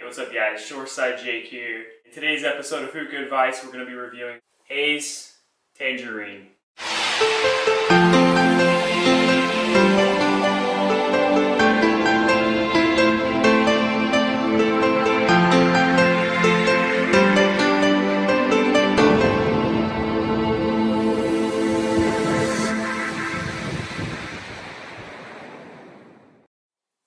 What's up guys, Shoreside Jake here. In today's episode of Hookah Advice, we're going to be reviewing Haze Tangerine.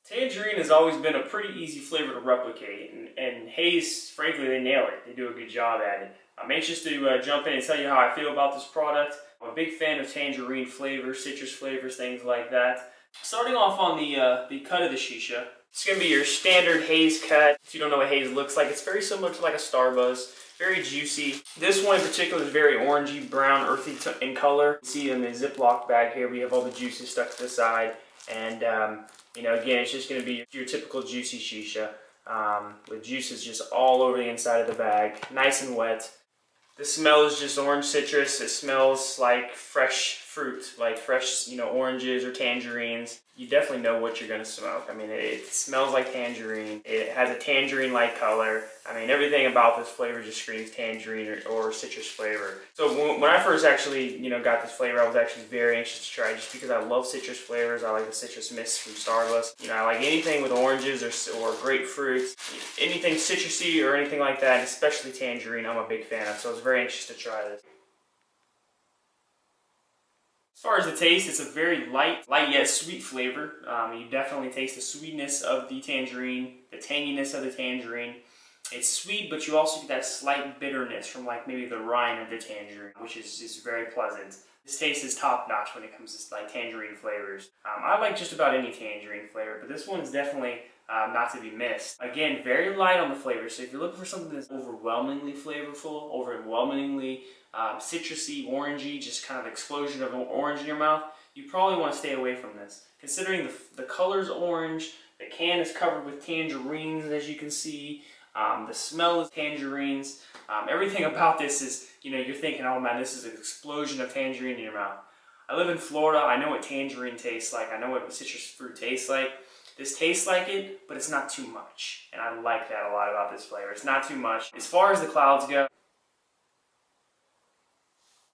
Tangerine has always been a pretty easy flavor to replicate, and Haze, frankly, they nail it. They do a good job at it. I'm anxious to jump in and tell you how I feel about this product. I'm a big fan of tangerine flavors, citrus flavors, things like that. Starting off on the cut of the Shisha, it's going to be your standard Haze cut. If you don't know what Haze looks like, it's very similar to like a Starbuzz. Very juicy. This one in particular is very orangey, brown, earthy in color. You see in the Ziploc bag here, we have all the juices stuck to the side. And you know, again, it's just going to be your typical juicy Shisha with juices just all over the inside of the bag, nice and wet. The smell is just orange citrus. It smells like fresh fruit, like fresh, you know, oranges or tangerines. You definitely know what you're going to smoke. I mean, it smells like tangerine. It has a tangerine-like color. I mean, everything about this flavor just screams tangerine or citrus flavor. So when I first actually, you know, got this flavor, I was actually very anxious to try it just because I love citrus flavors. I like the citrus mist from Starburst. You know, I like anything with oranges or grapefruit, anything citrusy or anything like that, and especially tangerine, I'm a big fan of. So I was very anxious to try this. As far as the taste, it's a very light yet sweet flavor. You definitely taste the sweetness of the tangerine, the tanginess of the tangerine. It's sweet, but you also get that slight bitterness from like maybe the rind of the tangerine, which is very pleasant. This taste is top notch when it comes to like tangerine flavors. I like just about any tangerine flavor, but this one is definitely not to be missed. Again, very light on the flavor, so if you're looking for something that's overwhelmingly flavorful, overwhelmingly citrusy, orangey, just kind of explosion of orange in your mouth, you probably want to stay away from this. Considering the color's orange, the can is covered with tangerines, as you can see. The smell is tangerines. Everything about this is, you know, you're thinking, oh man, this is an explosion of tangerine in your mouth. I live in Florida. I know what tangerine tastes like. I know what citrus fruit tastes like. This tastes like it, but it's not too much. And I like that a lot about this flavor. It's not too much. As far as the clouds go,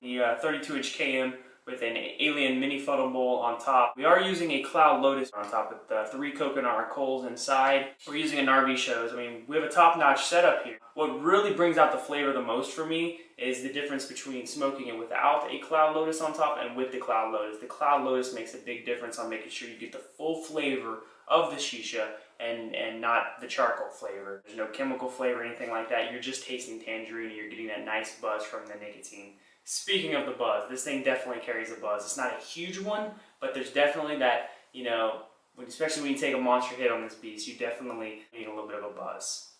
the 32-inch KM with an alien mini funnel bowl on top. We are using a cloud lotus on top with 3 coconut coals inside. We're using an RV shows. I mean, we have a top-notch setup here. What really brings out the flavor the most for me is the difference between smoking it without a cloud lotus on top and with the cloud lotus. The cloud lotus makes a big difference on making sure you get the full flavor of the Shisha and not the charcoal flavor. There's no chemical flavor or anything like that. You're just tasting tangerine and you're getting that nice buzz from the nicotine. Speaking of the buzz, this thing definitely carries a buzz. It's not a huge one, but there's definitely that, you know, especially when you take a monster hit on this beast, you definitely need a little bit of a buzz.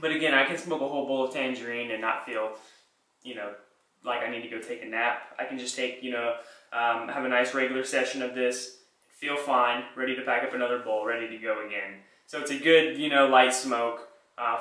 But again, I can smoke a whole bowl of tangerine and not feel, you know, like I need to go take a nap. I can just take, you know, have a nice regular session of this, feel fine, ready to pack up another bowl, ready to go again. So it's a good, you know, light smoke.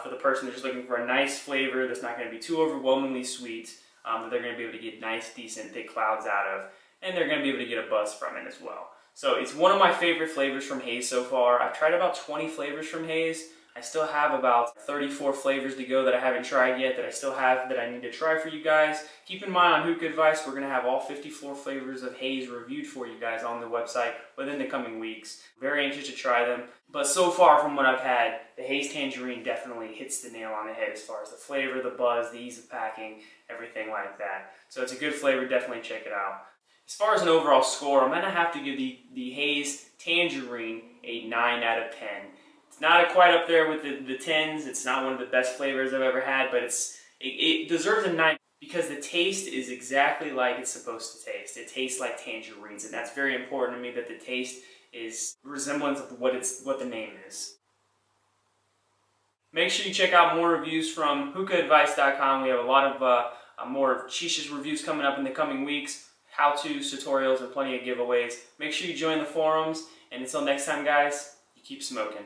For the person that's just looking for a nice flavor that's not going to be too overwhelmingly sweet, that they're going to be able to get nice, decent, thick clouds out of, and they're going to be able to get a buzz from it as well. So it's one of my favorite flavors from Haze so far. I've tried about 20 flavors from Haze. I still have about 34 flavors to go that I haven't tried yet, that I still have that I need to try for you guys. Keep in mind on Hookah Advice, we're going to have all 54 flavors of Haze reviewed for you guys on the website within the coming weeks. Very anxious to try them. But so far from what I've had, the Haze Tangerine definitely hits the nail on the head as far as the flavor, the buzz, the ease of packing, everything like that. So it's a good flavor, definitely check it out. As far as an overall score, I'm going to have to give the Haze Tangerine a 9 out of 10. It's not quite up there with the 10s. It's not one of the best flavors I've ever had, but it deserves a 9 because the taste is exactly like it's supposed to taste. It tastes like tangerines, and that's very important to me, that the taste is a resemblance of what the name is. Make sure you check out more reviews from hookahadvice.com. We have a lot of more Shisha's reviews coming up in the coming weeks, how-tos, tutorials, and plenty of giveaways. Make sure you join the forums, and until next time, guys, you keep smoking.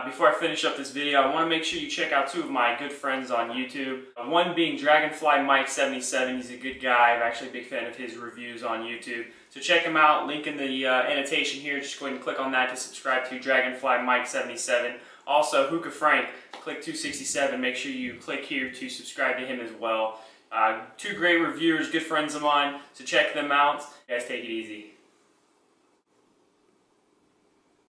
Before I finish up this video, I want to make sure you check out two of my good friends on YouTube. One being Dragonfly Mike 77. He's a good guy. I'm actually a big fan of his reviews on YouTube. So check him out. Link in the annotation here. Just go ahead and click on that to subscribe to Dragonfly Mike 77. Also, Hookah Frank, click 267. Make sure you click here to subscribe to him as well. Two great reviewers, good friends of mine. So check them out. You guys take it easy.